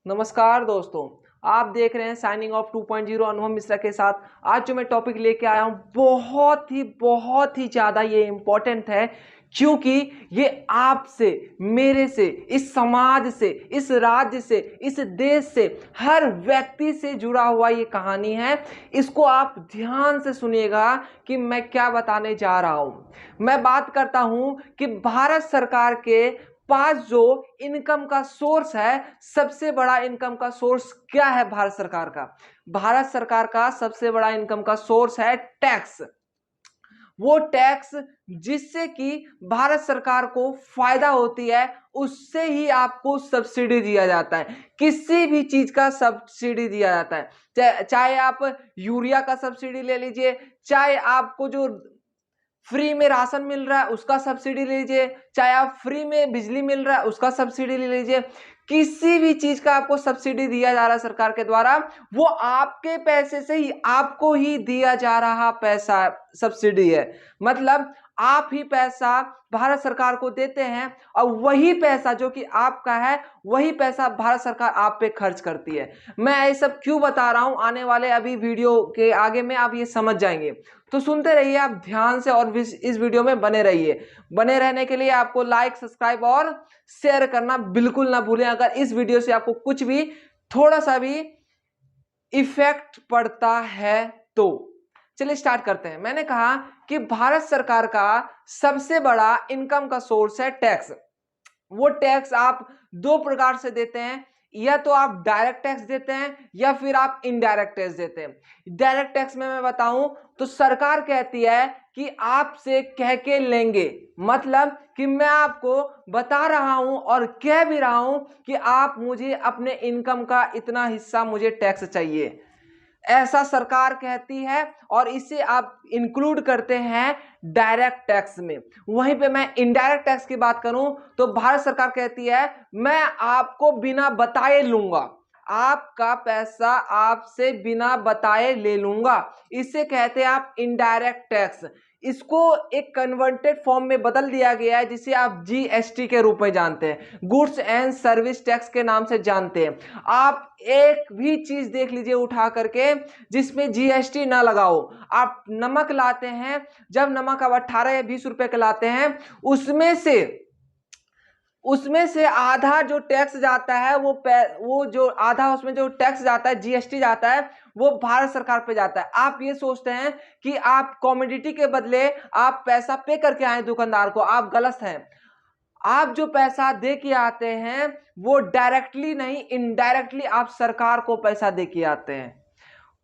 नमस्कार दोस्तों। आप देख रहे हैं साइनिंग ऑफ 2.0 अनुभव मिश्रा के साथ। आज जो मैं टॉपिक लेके आया हूं बहुत ही ज़्यादा ये इम्पोर्टेंट है, क्योंकि ये आपसे, मेरे से, इस समाज से, इस राज्य से, इस देश से, हर व्यक्ति से जुड़ा हुआ ये कहानी है। इसको आप ध्यान से सुनिएगा कि मैं क्या बताने जा रहा हूं। मैं बात करता हूं कि भारत सरकार के पास जो इनकम का सोर्स है, सबसे बड़ा इनकम का सोर्स क्या है भारत सरकार का? भारत सरकार का सबसे बड़ा इनकम का सोर्स है टैक्स। वो टैक्स जिससे कि भारत सरकार को फायदा होती है, उससे ही आपको सब्सिडी दिया जाता है। किसी भी चीज का सब्सिडी दिया जाता है, चाहे आप यूरिया का सब्सिडी ले लीजिए, चाहे आपको जो फ्री में राशन मिल रहा है उसका सब्सिडी ले लीजिए, चाहे आप फ्री में बिजली मिल रहा है उसका सब्सिडी ले लीजिए। किसी भी चीज का आपको सब्सिडी दिया जा रहा है सरकार के द्वारा, वो आपके पैसे से ही, आपको ही दिया जा रहा पैसा सब्सिडी है। मतलब आप ही पैसा भारत सरकार को देते हैं और वही पैसा जो कि आपका है, वही पैसा भारत सरकार आप पे खर्च करती है। मैं ये सब क्यों बता रहा हूं, आने वाले अभी वीडियो के आगे में आप ये समझ जाएंगे। तो सुनते रहिए आप ध्यान से और इस वीडियो में बने रहिए। बने रहने के लिए आपको लाइक, सब्सक्राइब और शेयर करना बिल्कुल ना भूलें, अगर इस वीडियो से आपको कुछ भी, थोड़ा सा भी इफेक्ट पड़ता है तो। चलिए स्टार्ट करते हैं। मैंने कहा कि भारत सरकार का सबसे बड़ा इनकम का सोर्स है टैक्स। वो टैक्स आप दो प्रकार से देते हैं, या तो आप डायरेक्ट टैक्स देते हैं या फिर आप इनडायरेक्ट टैक्स देते हैं। डायरेक्ट टैक्स में मैं बताऊं तो सरकार कहती है कि आपसे कह के लेंगे, मतलब कि मैं आपको बता रहा हूं और कह भी रहा हूं कि आप मुझे अपने इनकम का इतना हिस्सा मुझे टैक्स चाहिए, ऐसा सरकार कहती है। और इसे आप इंक्लूड करते हैं डायरेक्ट टैक्स में। वहीं पे मैं इनडायरेक्ट टैक्स की बात करूं तो भारत सरकार कहती है मैं आपको बिना बताए लूंगा, आपका पैसा आपसे बिना बताए ले लूंगा। इसे कहते हैं आप इनडायरेक्ट टैक्स। इसको एक कन्वर्टेड फॉर्म में बदल दिया गया है, जिसे आप जीएसटी के रूप में जानते हैं, गुड्स एंड सर्विस टैक्स के नाम से जानते हैं। आप एक भी चीज देख लीजिए उठा करके जिसमें जीएसटी ना लगाओ। आप नमक लाते हैं, जब नमक आप 18 या 20 रुपए का लाते हैं, उसमें से आधा जो टैक्स जाता है, वो जो आधा उसमें जो टैक्स जाता है, जीएसटी जाता है, वो भारत सरकार पे जाता है। आप ये सोचते हैं कि आप कॉमोडिटी के बदले आप पैसा पे करके आए दुकानदार को, आप गलत हैं। आप जो पैसा दे के आते हैं वो डायरेक्टली नहीं, इनडायरेक्टली आप सरकार को पैसा दे के आते हैं,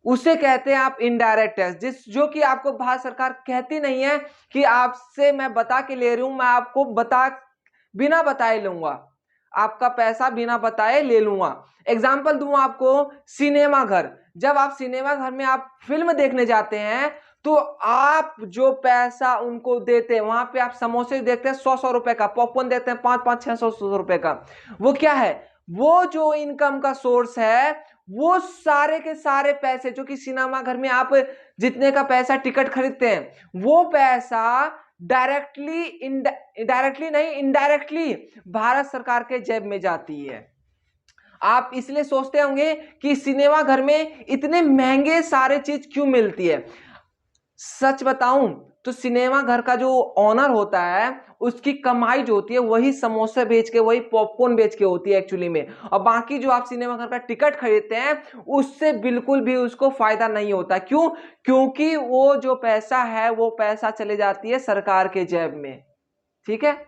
उसे कहते हैं आप इनडायरेक्ट टैक्स। जो कि आपको भारत सरकार कहती नहीं है कि आपसे मैं बता के ले रही हूं, मैं आपको बिना बताए लूंगा, आपका पैसा बिना बताए ले लूंगा। एग्जाम्पल दूं आपको, सिनेमा घर। जब आप सिनेमा घर में आप फिल्म देखने जाते हैं तो आप जो पैसा उनको देते हैं, वहां पे आप समोसे देखते हैं 100-100 रुपए का, पॉपकॉर्न देते हैं 5-5, 600 रुपए का। वो क्या है? वो जो इनकम का सोर्स है, वो सारे के सारे पैसे जो कि सिनेमा घर में आप जितने का पैसा टिकट खरीदते हैं, वो पैसा डायरेक्टली नहीं, इनडायरेक्टली भारत सरकार के जेब में जाती है। आप इसलिए सोचते होंगे कि सिनेमा घर में इतने महंगे सारे चीज क्यों मिलती है। सच बताऊं तो सिनेमा घर का जो ऑनर होता है, उसकी कमाई जो होती है वही समोसे बेच के, वही पॉपकॉर्न बेच के होती है एक्चुअली में। और बाकी जो आप सिनेमा घर का टिकट खरीदते हैं, उससे बिल्कुल भी उसको फायदा नहीं होता। क्यों? क्योंकि वो जो पैसा है, वो पैसा चले जाती है सरकार के जेब में। ठीक है,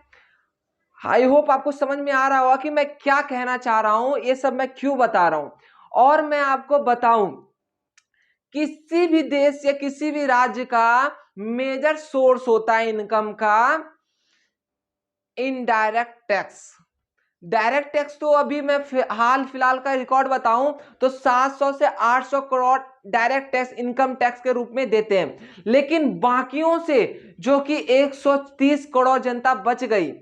आई होप आपको समझ में आ रहा होगा कि मैं क्या कहना चाह रहा हूं, ये सब मैं क्यों बता रहा हूं। और मैं आपको बताऊं, किसी भी देश या किसी भी राज्य का मेजर सोर्स होता है इनकम का इनडायरेक्ट टैक्स। डायरेक्ट टैक्स तो अभी मैं हाल फिलहाल का रिकॉर्ड बताऊं तो 700 से 800 crore direct tax income tax के रूप में देते हैं। लेकिन बाकियों से जो कि 130 करोड़ जनता बच गई,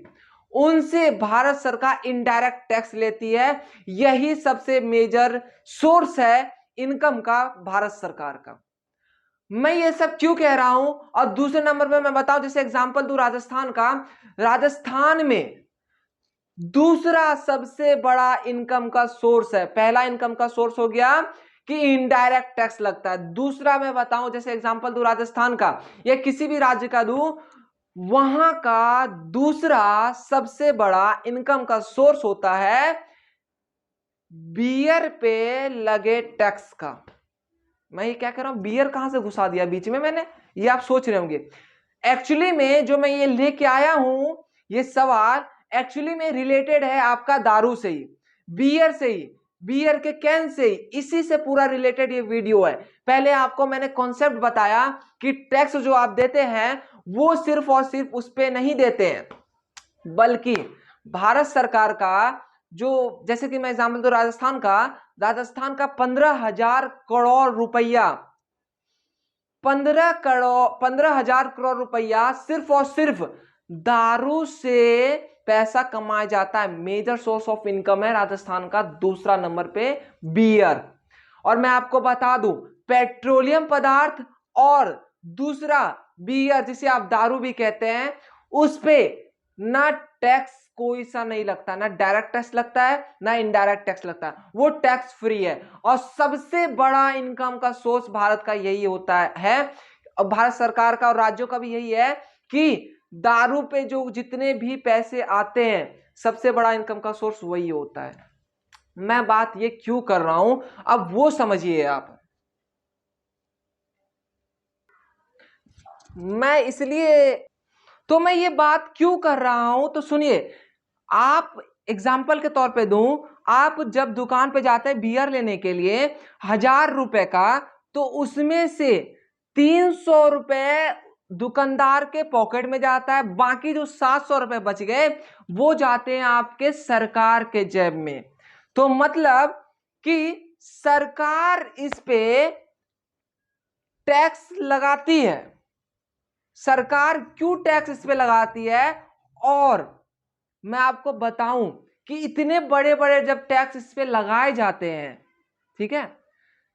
उनसे भारत सरकार इनडायरेक्ट टैक्स लेती है। यही सबसे मेजर सोर्स है इनकम का भारत सरकार का। मैं ये सब क्यों कह रहा हूं? और दूसरे नंबर पे मैं बताऊं, जैसे एग्जांपल दूं राजस्थान का। राजस्थान में दूसरा सबसे बड़ा इनकम का सोर्स है। पहला इनकम का सोर्स हो गया कि इनडायरेक्ट टैक्स लगता है। दूसरा मैं बताऊं, जैसे एग्जांपल दूं राजस्थान का या किसी भी राज्य का दूं, वहां का दूसरा सबसे बड़ा इनकम का सोर्स होता है बियर पे लगे टैक्स का। मैं ये क्या कर रहा हूं, बियर कहां से घुसा दिया बीच में मैंने, ये आप सोच रहे होंगे। एक्चुअली में जो मैं ये लेके आया हूं, ये सवाल एक्चुअली में रिलेटेड है आपका दारू से ही, बियर से ही, बियर के कैन से ही, इसी से पूरा रिलेटेड ये वीडियो है। पहले आपको मैंने कॉन्सेप्ट बताया कि टैक्स जो आप देते हैं वो सिर्फ और सिर्फ उस पे नहीं देते हैं, बल्कि भारत सरकार का जो, जैसे कि मैं एग्जाम्पल दूं राजस्थान का 15,000 करोड़ रुपया, 15,000 करोड़ रुपया सिर्फ और सिर्फ दारू से पैसा कमाया जाता है। मेजर सोर्स ऑफ इनकम है राजस्थान का दूसरा नंबर पे बियर। और मैं आपको बता दूं, पेट्रोलियम पदार्थ और दूसरा बियर जिसे आप दारू भी कहते हैं, उस पे ना टैक्स कोई सा नहीं लगता, ना डायरेक्ट टैक्स लगता है ना इनडायरेक्ट टैक्स लगता है, वो टैक्स फ्री है। और सबसे बड़ा इनकम का सोर्स भारत का यही होता है, और भारत सरकार का और राज्यों का भी यही है कि दारू पे जो जितने भी पैसे आते हैं सबसे बड़ा इनकम का सोर्स वही होता है। मैं बात ये क्यों कर रहा हूं अब वो समझिए आप। मैं ये बात क्यों कर रहा हूं तो सुनिए, आप एग्जाम्पल के तौर पे दूं, आप जब दुकान पे जाते हैं बियर लेने के लिए 1,000 रुपए का, तो उसमें से 300 रुपए दुकानदार के पॉकेट में जाता है, बाकी जो 700 रुपए बच गए वो जाते हैं आपके सरकार के जेब में। तो मतलब कि सरकार इस पे टैक्स लगाती है। सरकार क्यों टैक्स इस पे लगाती है? और मैं आपको बताऊं कि इतने बड़े बड़े जब टैक्स इस पे लगाए जाते हैं, ठीक है,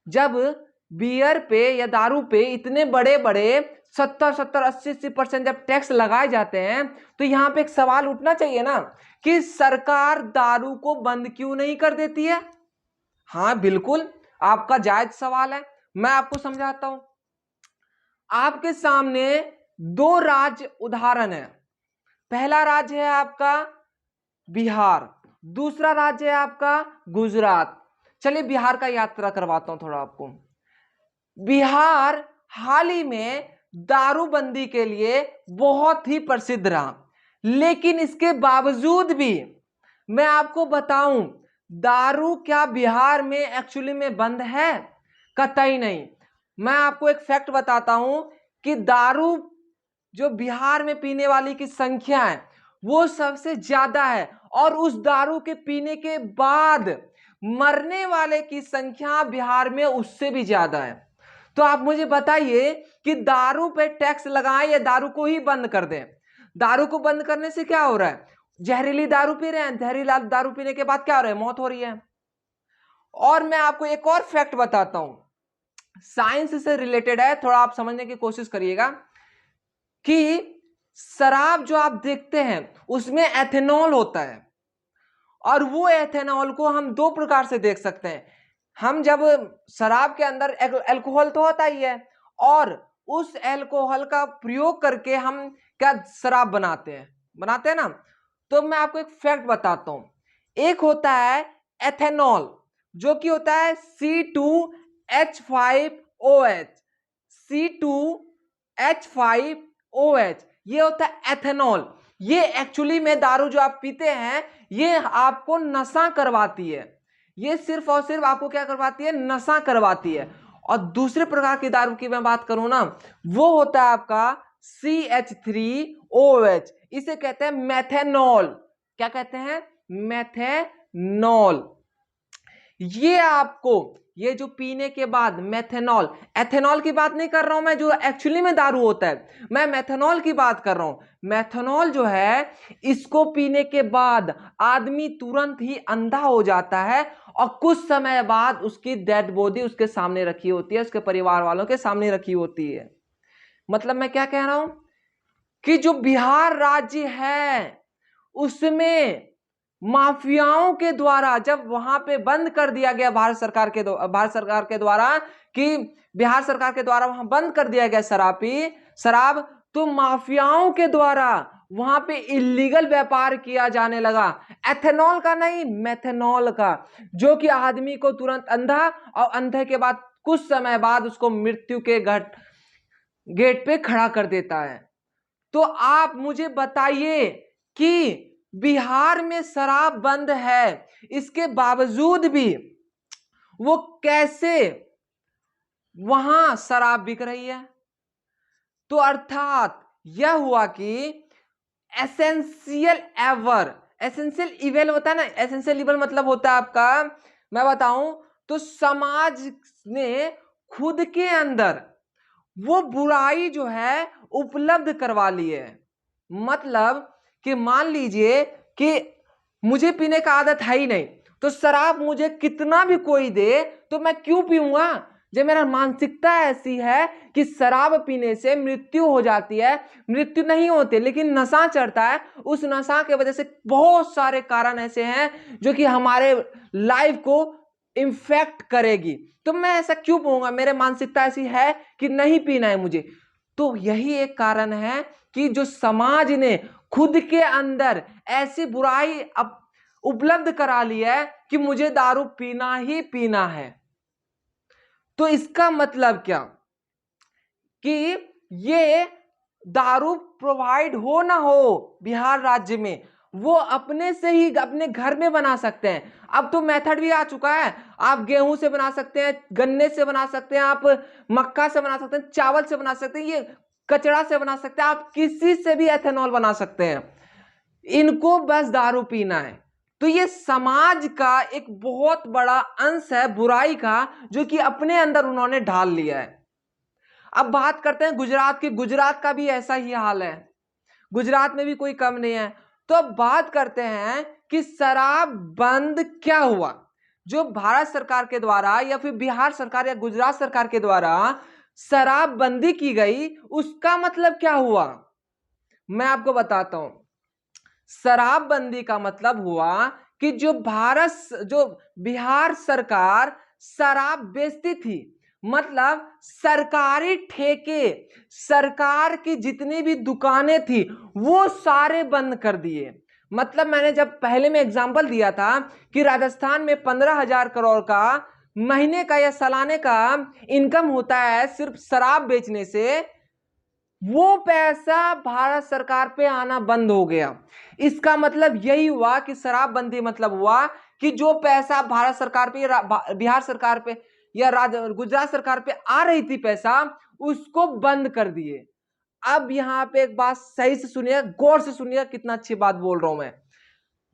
जब बियर पे या दारू पे इतने बड़े बड़े 70-70, 80-80% जब टैक्स लगाए जाते हैं, तो यहां पे एक सवाल उठना चाहिए ना कि सरकार दारू को बंद क्यों नहीं कर देती है? हाँ बिल्कुल, आपका जायज सवाल है, मैं आपको समझाता हूं। आपके सामने दो राज्य उदाहरण है। पहला राज्य है आपका बिहार, दूसरा राज्य है आपका गुजरात। चलिए बिहार का यात्रा करवाता हूं थोड़ा आपको। बिहार हाल ही में दारूबंदी के लिए बहुत ही प्रसिद्ध रहा, लेकिन इसके बावजूद भी मैं आपको बताऊं, दारू क्या बिहार में एक्चुअली में बंद है? कतई नहीं। मैं आपको एक फैक्ट बताता हूं कि दारू जो बिहार में पीने वाली की संख्या है वो सबसे ज्यादा है, और उस दारू के पीने के बाद मरने वाले की संख्या बिहार में उससे भी ज्यादा है। तो आप मुझे बताइए कि दारू पे टैक्स लगाएं या दारू को ही बंद कर दें? दारू को बंद करने से क्या हो रहा है? जहरीली दारू पी रहे हैं, जहरीला दारू पीने के बाद क्या हो रहा है? मौत हो रही है। और मैं आपको एक और फैक्ट बताता हूं, साइंस से रिलेटेड है, थोड़ा आप समझने की कोशिश करिएगा कि शराब जो आप देखते हैं उसमें एथेनॉल होता है, और वो एथेनॉल को हम दो प्रकार से देख सकते हैं। हम जब शराब के अंदर अल्कोहल तो होता ही है, और उस अल्कोहल का प्रयोग करके हम क्या शराब बनाते हैं ना। तो मैं आपको एक फैक्ट बताता हूं, एक होता है एथेनॉल जो कि होता है C2H5OH, C2H5OH, ये होता है एथेनॉल। ये एक्चुअली में दारू जो आप पीते हैं ये आपको नशा करवाती है, ये सिर्फ और सिर्फ आपको क्या करवाती है? नशा करवाती है। और दूसरे प्रकार की दारू की मैं बात करूं ना, वो होता है आपका CH3OH, इसे कहते हैं मेथेनॉल। क्या कहते हैं? मेथेनॉल। ये आपको, ये जो पीने के बाद मेथेनॉल, एथेनॉल की बात नहीं कर रहा हूं मैं जो एक्चुअली में दारू होता है, मैं मेथेनॉल की बात कर रहा हूं। मेथेनॉल जो है इसको पीने के बाद आदमी तुरंत ही अंधा हो जाता है, और कुछ समय बाद उसकी डेड बॉडी उसके सामने रखी होती है, उसके परिवार वालों के सामने रखी होती है। मतलब मैं क्या कह रहा हूं कि जो बिहार राज्य है उसमें माफियाओं के द्वारा जब वहां पे बंद कर दिया गया भारत सरकार के द्वारा कि बिहार सरकार के द्वारा वहां बंद कर दिया गया शराब, तो माफियाओं के द्वारा वहां पे इलीगल व्यापार किया जाने लगा, एथेनॉल का नहीं, मेथेनॉल का, जो कि आदमी को तुरंत अंधा और अंधे के बाद कुछ समय बाद उसको मृत्यु के गेट पे खड़ा कर देता है। तो आप मुझे बताइए कि बिहार में शराब बंद है, इसके बावजूद भी वो कैसे वहां शराब बिक रही है? तो अर्थात यह हुआ कि एसेंशियल इवल होता है ना, एसेंशियल इवल मतलब होता है आपका, मैं बताऊं तो समाज ने खुद के अंदर वो बुराई जो है उपलब्ध करवा ली है। मतलब कि मान लीजिए कि मुझे पीने का आदत है ही नहीं, तो शराब मुझे कितना भी कोई दे तो मैं क्यों पीऊंगा? जब मेरा मानसिकता ऐसी है कि शराब पीने से मृत्यु हो जाती है, मृत्यु नहीं होती लेकिन नशा चढ़ता है, उस नशा के वजह से बहुत सारे कारण ऐसे हैं जो कि हमारे लाइफ को इन्फेक्ट करेगी, तो मैं ऐसा क्यों पीऊंगा? मेरे मानसिकता ऐसी है कि नहीं पीना है मुझे। तो यही एक कारण है कि जो समाज ने खुद के अंदर ऐसी बुराई अब उपलब्ध करा ली है कि मुझे दारू पीना ही पीना है। तो इसका मतलब क्या कि ये दारू प्रोवाइड हो ना हो बिहार राज्य में, वो अपने से ही अपने घर में बना सकते हैं। अब तो मेथड भी आ चुका है, आप गेहूं से बना सकते हैं, गन्ने से बना सकते हैं, आप मक्का से बना सकते हैं, चावल से बना सकते हैं, ये कचड़ा से बना सकते हैं, आप किसी से भी एथेनॉल बना सकते हैं। इनको बस दारू पीना है। तो ये समाज का एक बहुत बड़ा अंश है बुराई का, जो कि अपने अंदर उन्होंने ढाल लिया है। अब बात करते हैं गुजरात की। गुजरात का भी ऐसा ही हाल है, गुजरात में भी कोई कम नहीं है। तो अब बात करते हैं कि शराब बंद क्या हुआ, जो भारत सरकार के द्वारा या फिर बिहार सरकार या गुजरात सरकार के द्वारा शराब बंदी की गई, उसका मतलब क्या हुआ मैं आपको बताता हूं। शराबबंदी का मतलब हुआ कि जो बिहार सरकार शराब बेचती थी, मतलब सरकारी ठेके, सरकार की जितनी भी दुकानें थी वो सारे बंद कर दिए। मतलब मैंने जब पहले में एग्जांपल दिया था कि राजस्थान में 15,000 करोड़ का महीने का या सालाने का इनकम होता है सिर्फ शराब बेचने से, वो पैसा भारत सरकार पे आना बंद हो गया। इसका मतलब यही हुआ कि शराबबंदी मतलब हुआ कि जो पैसा भारत सरकार पे, बिहार सरकार पे या गुजरात सरकार पे आ रही थी पैसा, उसको बंद कर दिए। अब यहां पे एक बात सही से सुनिए, गौर से सुनिए, कितना अच्छी बात बोल रहा हूं मैं।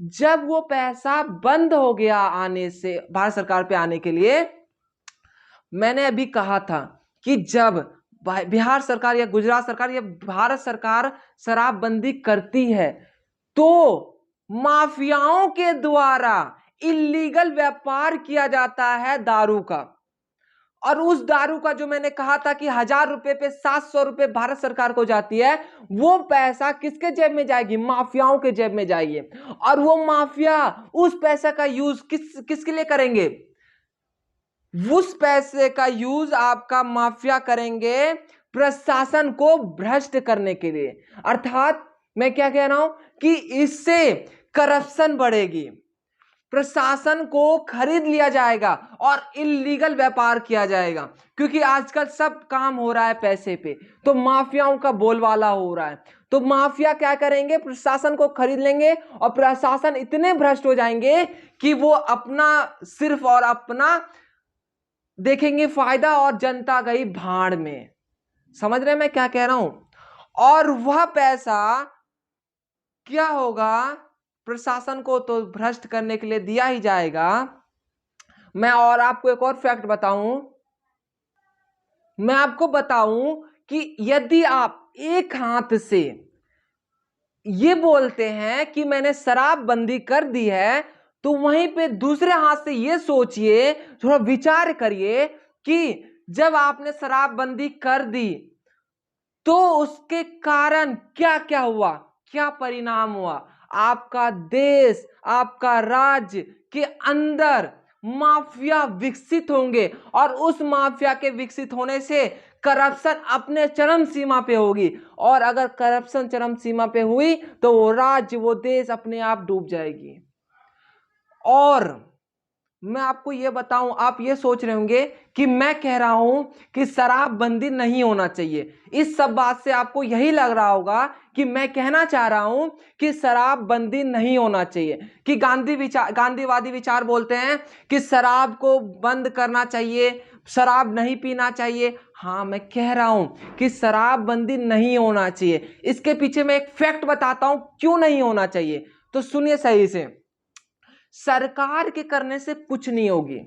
जब वो पैसा बंद हो गया आने से भारत सरकार पे आने के लिए, मैंने अभी कहा था कि जब बिहार सरकार या गुजरात सरकार या भारत सरकार शराबबंदी करती है तो माफियाओं के द्वारा इलीगल व्यापार किया जाता है दारू का। और उस दारू का जो मैंने कहा था कि 1,000 रुपए पे 700 रुपए भारत सरकार को जाती है, वो पैसा किसके जेब में जाएगी? माफियाओं के जेब में जाएगी। और वो माफिया उस पैसा का यूज किसके लिए करेंगे? उस पैसे का यूज आपका माफिया करेंगे प्रशासन को भ्रष्ट करने के लिए। अर्थात मैं क्या कह रहा हूं कि इससे करप्शन बढ़ेगी, प्रशासन को खरीद लिया जाएगा और इलीगल व्यापार किया जाएगा, क्योंकि आजकल सब काम हो रहा है पैसे पे, तो माफियाओं का बोलबाला हो रहा है। तो माफिया क्या करेंगे? प्रशासन को खरीद लेंगे और प्रशासन इतने भ्रष्ट हो जाएंगे कि वो अपना सिर्फ और अपना देखेंगे फायदा और जनता गई भाड़ में। समझ रहे हैं मैं क्या कह रहा हूं? और वह पैसा क्या होगा? प्रशासन को तो भ्रष्ट करने के लिए दिया ही जाएगा। मैं और आपको एक और फैक्ट बताऊं, मैं आपको बताऊं कि यदि आप एक हाथ से ये बोलते हैं कि मैंने शराब बंदी कर दी है, तो वहीं पे दूसरे हाथ से ये सोचिए, थोड़ा विचार करिए कि जब आपने शराब बंदी कर दी तो उसके कारण क्या क्या हुआ, क्या परिणाम हुआ। आपका देश, आपका राज्य के अंदर माफिया विकसित होंगे और उस माफिया के विकसित होने से करप्शन अपने चरम सीमा पे होगी। और अगर करप्शन चरम सीमा पे हुई तो वो राज्य, वो देश अपने आप डूब जाएगी। और मैं आपको ये बताऊं, आप ये सोच रहे होंगे कि मैं कह रहा हूं कि शराबबंदी नहीं होना चाहिए। इस सब बात से आपको यही लग रहा होगा कि मैं कहना चाह रहा हूं कि शराबबंदी नहीं होना चाहिए, कि गांधीवादी विचार बोलते हैं कि शराब को बंद करना चाहिए, शराब नहीं पीना चाहिए। हाँ, मैं कह रहा हूं कि शराबबंदी नहीं होना चाहिए। इसके पीछे मैं एक फैक्ट बताता हूं क्यों नहीं होना चाहिए, तो सुनिए सही से। सरकार के करने से कुछ नहीं होगी।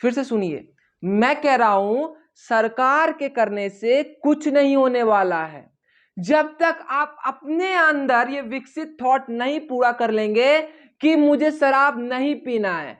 फिर से सुनिए, मैं कह रहा हूं सरकार के करने से कुछ नहीं होने वाला है। जब तक आप अपने अंदर ये विकसित थॉट नहीं पूरा कर लेंगे कि मुझे शराब नहीं पीना है।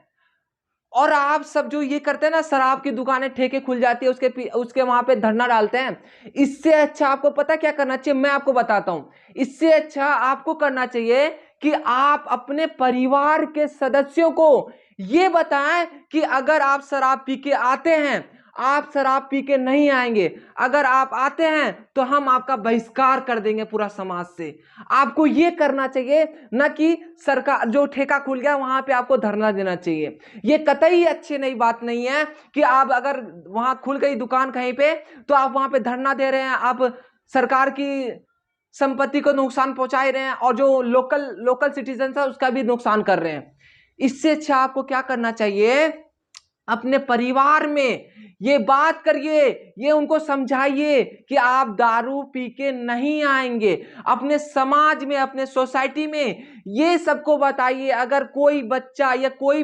और आप सब जो ये करते हैं ना, शराब की दुकानें ठेके खुल जाती है, उसके वहां पे धरना डालते हैं। इससे अच्छा आपको पता क्या करना चाहिए, मैं आपको बताता हूं। इससे अच्छा आपको करना चाहिए कि आप अपने परिवार के सदस्यों को ये बताएं कि अगर आप शराब पी के आते हैं, आप शराब पी के नहीं आएंगे। अगर आप आते हैं तो हम आपका बहिष्कार कर देंगे पूरा समाज से। आपको ये करना चाहिए, न कि सरकार जो ठेका खुल गया वहां पे आपको धरना देना चाहिए। ये कतई अच्छी नई बात नहीं है कि आप अगर वहां खुल गई दुकान कहीं पे तो आप वहां पे धरना दे रहे हैं, आप सरकार की संपत्ति को नुकसान पहुंचा रहे हैं और जो लोकल सिटीजन है उसका भी नुकसान कर रहे हैं। इससे अच्छा आपको क्या करना चाहिए, अपने परिवार में ये बात करिए, ये उनको समझाइए कि आप दारू पी के नहीं आएंगे। अपने समाज में, अपने सोसाइटी में ये सबको बताइए, अगर कोई बच्चा या कोई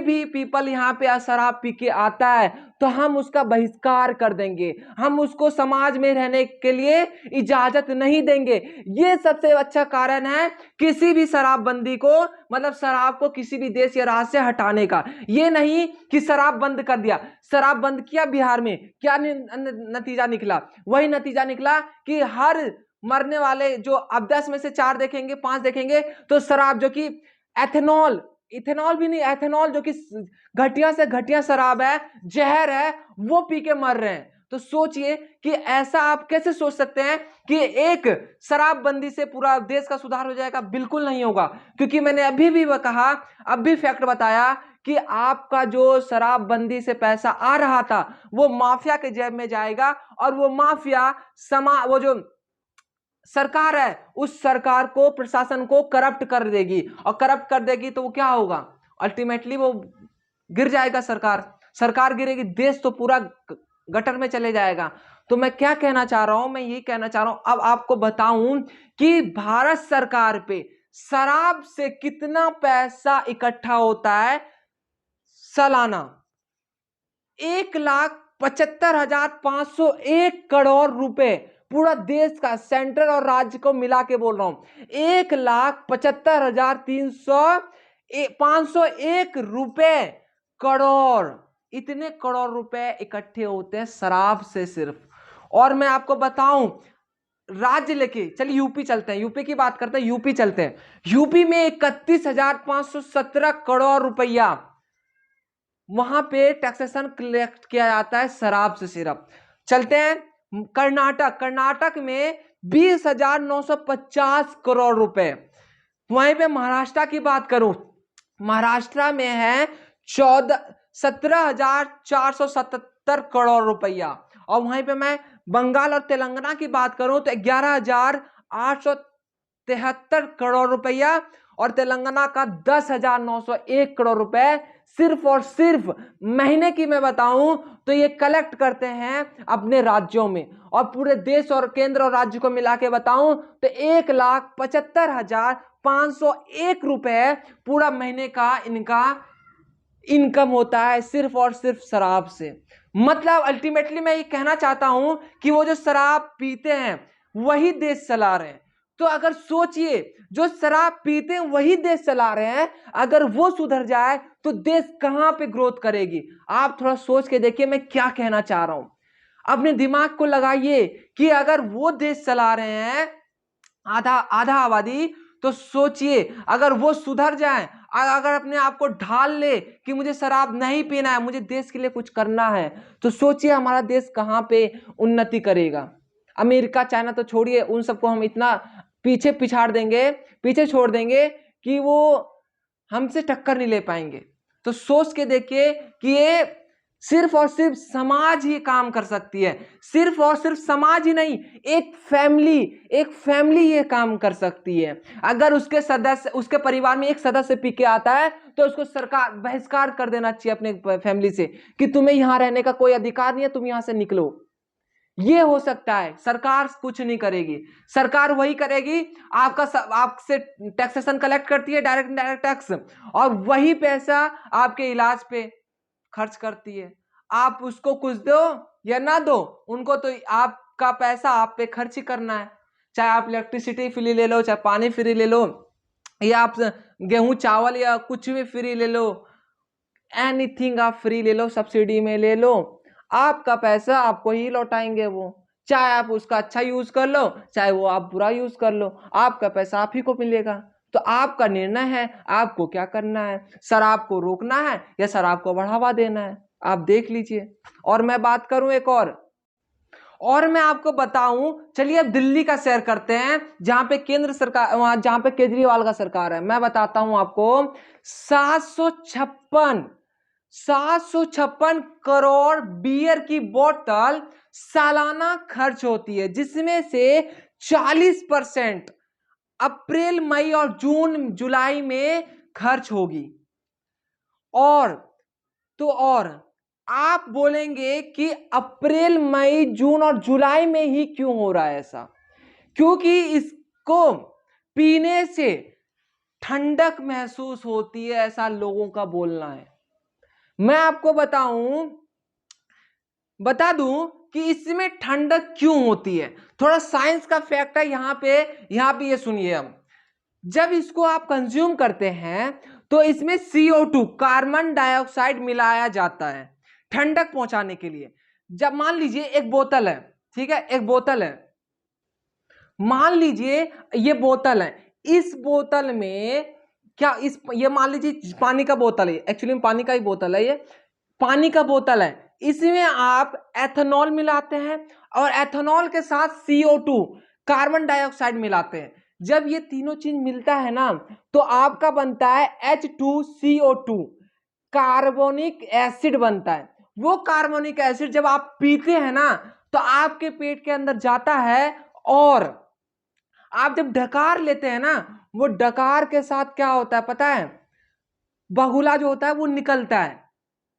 भी पीपल यहाँ पे शराब पी के आता है तो हम उसका बहिष्कार कर देंगे, हम उसको समाज में रहने के लिए इजाजत नहीं देंगे। ये सबसे अच्छा कारण है किसी भी शराबबंदी को, मतलब शराब को किसी भी देश या राज्य से हटाने का। ये नहीं कि शराब बंद कर दिया, शराब बंद किया बिहार में, क्या नतीजा निकला? वही नतीजा निकला कि हर मरने वाले जो अब 10 में से 4 देखेंगे, 5 देखेंगे तो शराब जो कि इथेनॉल भी नहीं, एथेनॉल जो कि घटिया से घटिया शराब है, जहर है, वो पी के मर रहे हैं। तो सोचिए कि ऐसा आप कैसे सोच सकते हैं कि एक शराबबंदी से पूरा देश का सुधार हो जाएगा? बिल्कुल नहीं होगा, क्योंकि मैंने अभी भी कहा, अभी फैक्ट बताया कि आपका जो शराबबंदी से पैसा आ रहा था वो माफिया के जेब में जाएगा और वो माफिया वो जो सरकार है उस सरकार को, प्रशासन को करप्ट कर देगी, और करप्ट कर देगी तो वो क्या होगा, अल्टीमेटली वो गिर जाएगा। सरकार गिरेगी, देश तो पूरा गटर में चले जाएगा। तो मैं क्या कहना चाह रहा हूं, मैं ये कहना चाह रहा हूं, अब आपको बताऊं कि भारत सरकार पे शराब से कितना पैसा इकट्ठा होता है सालाना। 1,75,501 करोड़ रुपए, पूरा देश का, सेंट्रल और राज्य को मिला के बोल रहा हूं, 1,75,501 रुपए करोड़, इतने करोड़ रुपए इकट्ठे होते हैं शराब से सिर्फ। और मैं आपको बताऊं, राज्य लेके चलिए यूपी चलते हैं, यूपी की बात करते हैं, यूपी चलते हैं। यूपी में 31,517 करोड़ रुपया वहां पे टैक्सेशन कलेक्ट किया जाता है शराब से सिर्फ। चलते हैं कर्नाटक में 20,950 करोड़ रुपए। वहीं पे महाराष्ट्र की बात करूं, महाराष्ट्र में है 17,477 करोड़ रुपया। और वहीं पे मैं बंगाल और तेलंगाना की बात करूं तो 11,873 करोड़ रुपया, और तेलंगाना का 10,901 करोड़ रुपए सिर्फ और सिर्फ महीने की मैं बताऊं तो ये कलेक्ट करते हैं अपने राज्यों में। और पूरे देश और केंद्र और राज्य को मिला के बताऊं तो 1,75,501 रुपए पूरा महीने का इनका इनकम होता है सिर्फ और सिर्फ शराब से। मतलब अल्टीमेटली मैं ये कहना चाहता हूं कि वो जो शराब पीते हैं वही देश चला रहे हैं। तो अगर सोचिए, जो शराब पीते हैं वही देश चला रहे हैं, अगर वो सुधर जाए तो देश कहां पे ग्रोथ करेगी? आप थोड़ा सोच के देखिए मैं क्या कहना चाह रहा हूं। अपने दिमाग को लगाइए कि अगर वो देश चला रहे हैं, आधा आधा आबादी, तो सोचिए अगर वो सुधर जाए, अगर अपने आप को ढाल ले कि मुझे शराब नहीं पीना है, मुझे देश के लिए कुछ करना है, तो सोचिए हमारा देश कहां पे उन्नति करेगा। अमेरिका चाइना तो छोड़िए, उन सबको हम इतना पीछे पिछाड़ देंगे, पीछे छोड़ देंगे कि वो हमसे टक्कर नहीं ले पाएंगे। तो सोच के देखिए कि ये सिर्फ और सिर्फ समाज ही काम कर सकती है, सिर्फ और सिर्फ समाज ही नहीं, एक फैमिली ये काम कर सकती है। अगर उसके सदस्य, उसके परिवार में एक सदस्य पी के आता है तो उसको सरकार बहिष्कार कर देना चाहिए अपने फैमिली से कि तुम्हें यहां रहने का कोई अधिकार नहीं है, तुम यहां से निकलो। ये हो सकता है। सरकार कुछ नहीं करेगी, सरकार वही करेगी आपसे टैक्सेशन कलेक्ट करती है, डायरेक्ट इनडायरेक्ट टैक्स, और वही पैसा आपके इलाज पे खर्च करती है। आप उसको कुछ दो या ना दो, उनको तो आपका पैसा आप पे खर्च ही करना है। चाहे आप इलेक्ट्रिसिटी फ्री ले लो, चाहे पानी फ्री ले लो, या आप गेहूं चावल या कुछ भी फ्री ले लो, एनीथिंग आप फ्री ले लो, सब्सिडी में ले लो, आपका पैसा आपको ही लौटाएंगे वो। चाहे आप उसका अच्छा यूज कर लो, चाहे वो आप बुरा यूज कर लो, आपका पैसा आप ही को मिलेगा। तो आपका निर्णय है, आपको क्या करना है, शराब को रोकना है या शराब को बढ़ावा देना है, आप देख लीजिए। और मैं बात करूं एक और मैं आपको बताऊं, चलिए अब दिल्ली का शेयर करते हैं, जहां पे केंद्र सरकार, वहां जहां पे केजरीवाल का सरकार है। मैं बताता हूं आपको, 756 करोड़ बियर की बोतल सालाना खर्च होती है, जिसमें से 40% अप्रैल मई और जून जुलाई में खर्च होगी। और आप बोलेंगे कि अप्रैल मई जून और जुलाई में ही क्यों हो रहा है ऐसा? क्योंकि इसको पीने से ठंडक महसूस होती है, ऐसा लोगों का बोलना है। मैं आपको बता दूं कि इसमें ठंडक क्यों होती है। थोड़ा साइंस का फैक्ट है यहां पे ये सुनिए। हम जब इसको आप कंज्यूम करते हैं तो इसमें CO2 कार्बन डाइऑक्साइड मिलाया जाता है ठंडक पहुंचाने के लिए। जब मान लीजिए एक बोतल है, ठीक है, एक बोतल है, मान लीजिए ये बोतल है, इस बोतल में क्या ये मान लीजिए पानी का बोतल है, एक्चुअली पानी का ही बोतल है, ये पानी का बोतल है, इसमें आप एथेनॉल मिलाते हैं और एथेनॉल के साथ CO2 कार्बन डाइऑक्साइड मिलाते हैं। जब ये तीनों चीज मिलता है ना, तो आपका बनता है H2CO2 कार्बोनिक एसिड बनता है। वो कार्बोनिक एसिड जब आप पीते हैं ना, तो आपके पेट के अंदर जाता है, और आप जब डकार लेते हैं ना, वो डकार के साथ क्या होता है पता है, बगुला जो होता है वो निकलता है।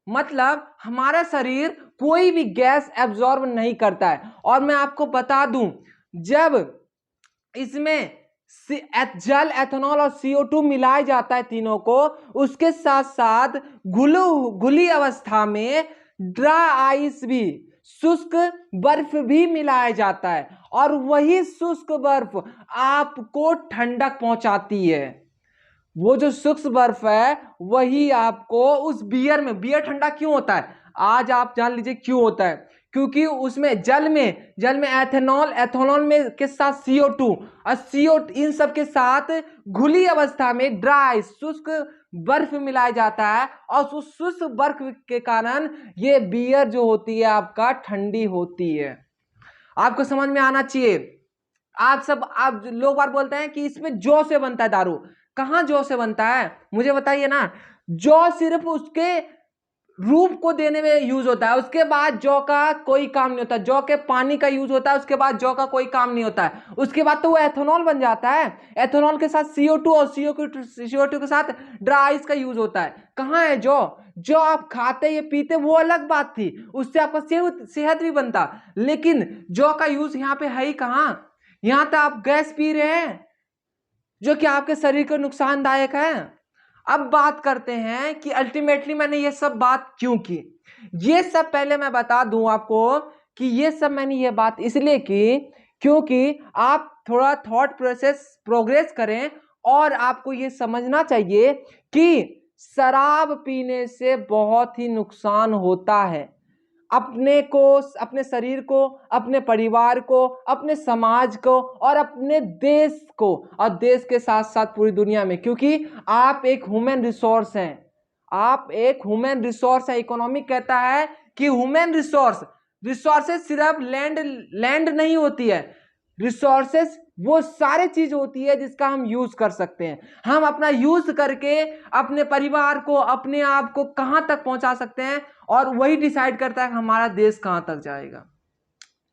मतलब हमारा शरीर कोई भी गैस एब्जॉर्ब नहीं करता है। और मैं आपको बता दूं, जब इसमें जल, एथेनॉल और CO2 मिलाया जाता है तीनों को, उसके साथ साथ घुली अवस्था में ड्राई आइस भी, शुष्क बर्फ भी मिलाया जाता है, और वही शुष्क बर्फ आपको ठंडक पहुंचाती है। वो जो शुष्क बर्फ है वही आपको उस बियर में, बियर ठंडा क्यों होता है आज आप जान लीजिए क्यों होता है, क्योंकि उसमें जल में एथेनॉल में के साथ CO2 और CO इन सब के साथ घुली अवस्था में ड्राई शुष्क बर्फ मिलाया जाता है, और उस शुष्क बर्फ के कारण ये बियर जो होती है आपका ठंडी होती है। आपको समझ में आना चाहिए। आप लोग बार बोलते हैं कि इसमें जौ से बनता है दारू। कहां जौ से बनता है मुझे बताइए ना। जौ सिर्फ उसके रूप को देने में यूज होता है, उसके बाद जौ का कोई काम नहीं होता। जौ के पानी का यूज होता है, उसके बाद जौ का कोई काम नहीं होता है। उसके बाद तो वो एथेनॉल बन जाता है। एथेनॉल के साथ CO2 और CO2 के साथ ड्राई आइस का यूज होता है। कहाँ है जौ? जो आप खाते ये पीते वो अलग बात थी, उससे आपका सेहत भी बनता, लेकिन जौ का यूज यहाँ पे है ही कहाँ। यहां तो आप गैस पी रहे हैं जो कि आपके शरीर को नुकसानदायक है। अब बात करते हैं कि अल्टीमेटली मैंने ये सब बात क्यों की। ये सब पहले मैं बता दूं आपको कि ये सब मैंने ये बात इसलिए की क्योंकि आप थोड़ा थॉट प्रोग्रेस करें, और आपको ये समझना चाहिए कि शराब पीने से बहुत ही नुकसान होता है। अपने को, अपने शरीर को, अपने परिवार को, अपने समाज को और अपने देश को, और देश के साथ साथ पूरी दुनिया में, क्योंकि आप एक ह्यूमन रिसोर्स हैं। आप एक ह्यूमन रिसोर्स है। इकोनॉमिक कहता है कि ह्यूमन रिसोर्सेस सिर्फ लैंड नहीं होती है। रिसोर्सेस वो सारे चीज होती है जिसका हम यूज कर सकते हैं। हम अपना यूज करके अपने परिवार को, अपने आप को कहां तक पहुंचा सकते हैं, और वही डिसाइड करता है कि हमारा देश कहां तक जाएगा।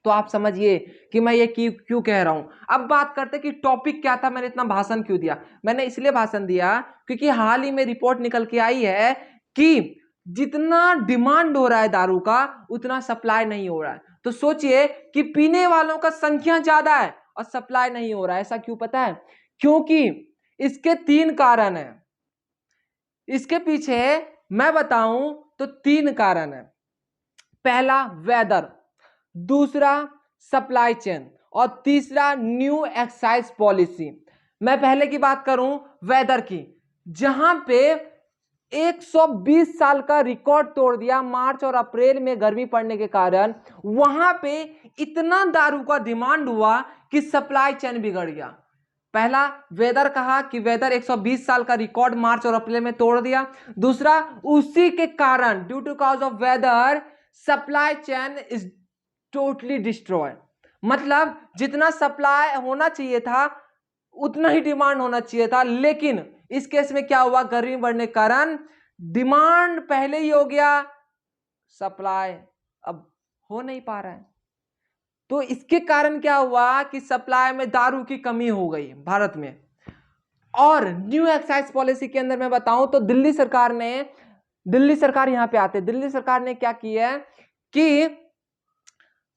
तो आप समझिए कि मैं ये क्यों कह रहा हूं। अब बात करते कि टॉपिक क्या था, मैंने इतना भाषण क्यों दिया। मैंने इसलिए भाषण दिया क्योंकि हाल ही में रिपोर्ट निकल के आई है कि जितना डिमांड हो रहा है दारू का, उतना सप्लाई नहीं हो रहा है। तो सोचिए कि पीने वालों का संख्या ज्यादा है और सप्लाई नहीं हो रहा है। ऐसा क्यों पता है? क्योंकि इसके 3 कारण है। इसके पीछे मैं बताऊं तो 3 कारण है। पहला वेदर, दूसरा सप्लाई चेन, और तीसरा न्यू एक्साइज पॉलिसी। मैं पहले की बात करूं वेदर की, जहां पे 120 साल का रिकॉर्ड तोड़ दिया मार्च और अप्रैल में गर्मी पड़ने के कारण। वहां पे इतना दारू का डिमांड हुआ कि सप्लाई चेन बिगड़ गया। पहला वेदर कहा कि वेदर 120 साल का रिकॉर्ड मार्च और अप्रैल में तोड़ दिया। दूसरा, उसी के कारण due to cause of weather supply chain is totally destroy. मतलब जितना सप्लाई होना चाहिए था उतना ही डिमांड होना चाहिए था, लेकिन इस केस में क्या हुआ, गर्मी बढ़ने के कारण डिमांड पहले ही हो गया, सप्लाई अब हो नहीं पा रहा है। तो इसके कारण क्या हुआ कि सप्लाई में दारू की कमी हो गई भारत में। और न्यू एक्साइज पॉलिसी के अंदर मैं बताऊं तो दिल्ली सरकार यहां पे आते, दिल्ली सरकार ने क्या किया है कि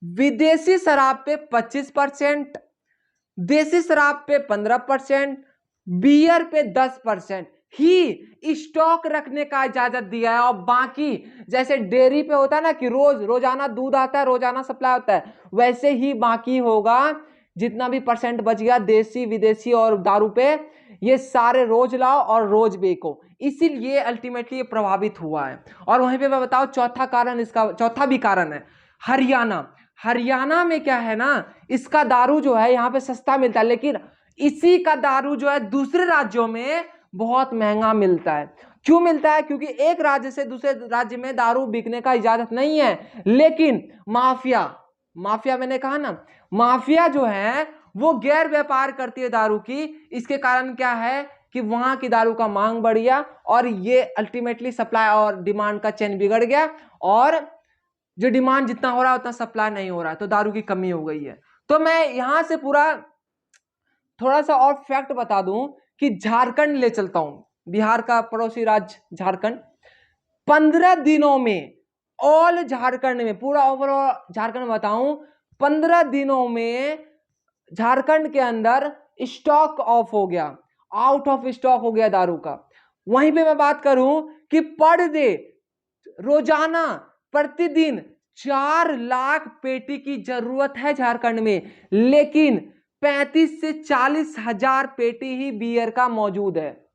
विदेशी शराब पे 25%, देसी शराब पे 15%, बियर पे 10% ही स्टॉक रखने का इजाजत दिया है। और बाकी जैसे डेयरी पे होता है ना कि रोजाना दूध आता है, रोजाना सप्लाई होता है, वैसे ही बाकी होगा। जितना भी परसेंट बच गया देसी विदेशी और दारू पे, ये सारे रोज लाओ और रोज बेचो। इसीलिए अल्टीमेटली ये प्रभावित हुआ है। और वहीं पे मैं बताऊं चौथा कारण, इसका चौथा भी कारण है हरियाणा में क्या है ना, इसका दारू जो है यहाँ पे सस्ता मिलता है, लेकिन इसी का दारू जो है दूसरे राज्यों में बहुत महंगा मिलता है। क्यों मिलता है? क्योंकि एक राज्य से दूसरे राज्य में दारू बिकने का इजाजत नहीं है, लेकिन माफिया मैंने कहा ना, माफिया जो है वो गैर व्यापार करती है दारू की। इसके कारण क्या है कि वहां की दारू का मांग बढ़ गया और ये अल्टीमेटली सप्लाई और डिमांड का चेन बिगड़ गया, और जो डिमांड जितना हो रहा है उतना सप्लाई नहीं हो रहा है, तो दारू की कमी हो गई है। तो मैं यहां से पूरा थोड़ा सा और फैक्ट बता दूं कि झारखंड ले चलता हूं, बिहार का पड़ोसी राज्य झारखंड। 15 दिनों में ऑल झारखंड में, पूरा ओवरऑल झारखंड बताऊं, 15 दिनों में झारखंड के अंदर स्टॉक ऑफ हो गया, आउट ऑफ स्टॉक हो गया दारू का। वहीं पे मैं बात करूं कि पर डे, रोजाना, प्रतिदिन 4 लाख पेटी की जरूरत है झारखंड में, लेकिन 35 से 40 हजार पेटी ही बियर का मौजूद है।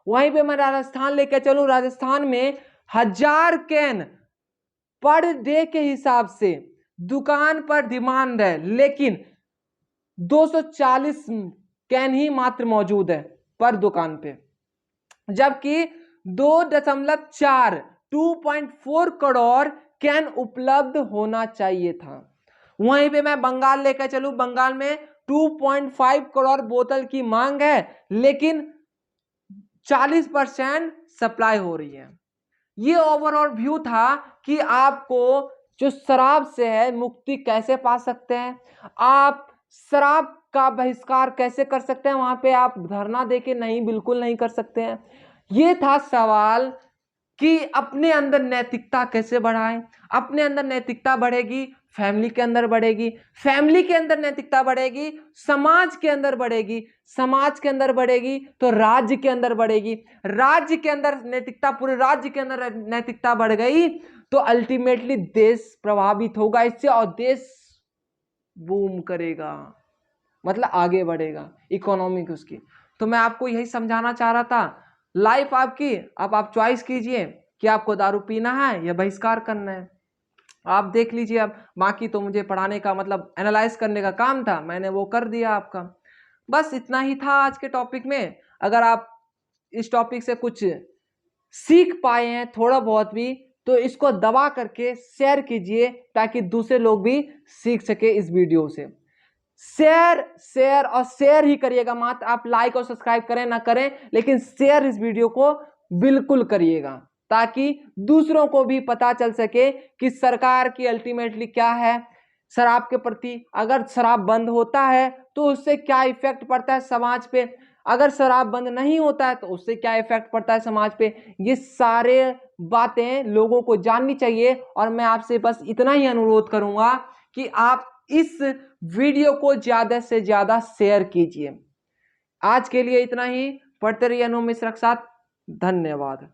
वहीं पे मैं राजस्थान लेकर चलूं, राजस्थान में 1000 कैन पर डे के हिसाब से दुकान पर डिमांड है, लेकिन 240 कैन ही मात्र मौजूद है पर दुकान पे, जबकि 2.4 करोड़ कैन उपलब्ध होना चाहिए था। वहीं पे मैं बंगाल लेकर चलूं, बंगाल में 2.5 करोड़ बोतल की मांग है, लेकिन 40% सप्लाई हो रही है। ये ओवरऑल व्यू था कि आपको जो शराब से है मुक्ति कैसे पा सकते हैं, आप शराब का बहिष्कार कैसे कर सकते हैं। वहां पे आप धरना देके नहीं, बिल्कुल नहीं कर सकते हैं। ये था सवाल कि अपने अंदर नैतिकता कैसे बढ़ाएं। अपने अंदर नैतिकता बढ़ेगी, फैमिली के अंदर बढ़ेगी, फैमिली के अंदर नैतिकता बढ़ेगी, समाज के अंदर बढ़ेगी, समाज के अंदर बढ़ेगी तो राज्य के अंदर बढ़ेगी, राज्य के अंदर नैतिकता, पूरे राज्य के अंदर नैतिकता बढ़ गई तो अल्टीमेटली देश प्रभावित होगा इससे, और देश बूम करेगा, मतलब आगे बढ़ेगा इकोनॉमिक उसकी। तो मैं आपको यही समझाना चाह रहा था। लाइफ आपकी, अब आप चॉइस कीजिए कि आपको दारू पीना है या बहिष्कार करना है। आप देख लीजिए। अब बाकी तो मुझे पढ़ाने का मतलब एनालाइज करने का काम था, मैंने वो कर दिया आपका। बस इतना ही था आज के टॉपिक में। अगर आप इस टॉपिक से कुछ सीख पाए हैं थोड़ा बहुत भी, तो इसको दबा करके शेयर कीजिए ताकि दूसरे लोग भी सीख सके इस वीडियो से। शेयर शेयर और शेयर ही करिएगा, मात्र आप लाइक और सब्सक्राइब करें ना करें, लेकिन शेयर इस वीडियो को बिल्कुल करिएगा ताकि दूसरों को भी पता चल सके कि सरकार की अल्टीमेटली क्या है शराब के प्रति। अगर शराब बंद होता है तो उससे क्या इफेक्ट पड़ता है समाज पे, अगर शराब बंद नहीं होता है तो उससे क्या इफेक्ट पड़ता है समाज पे। ये सारे बातें लोगों को जाननी चाहिए और मैं आपसे बस इतना ही अनुरोध करूंगा कि आप इस वीडियो को ज्यादा से ज्यादा शेयर कीजिए। आज के लिए इतना ही। पढ़ते रहिए अनु मिश्रा के साथ। धन्यवाद।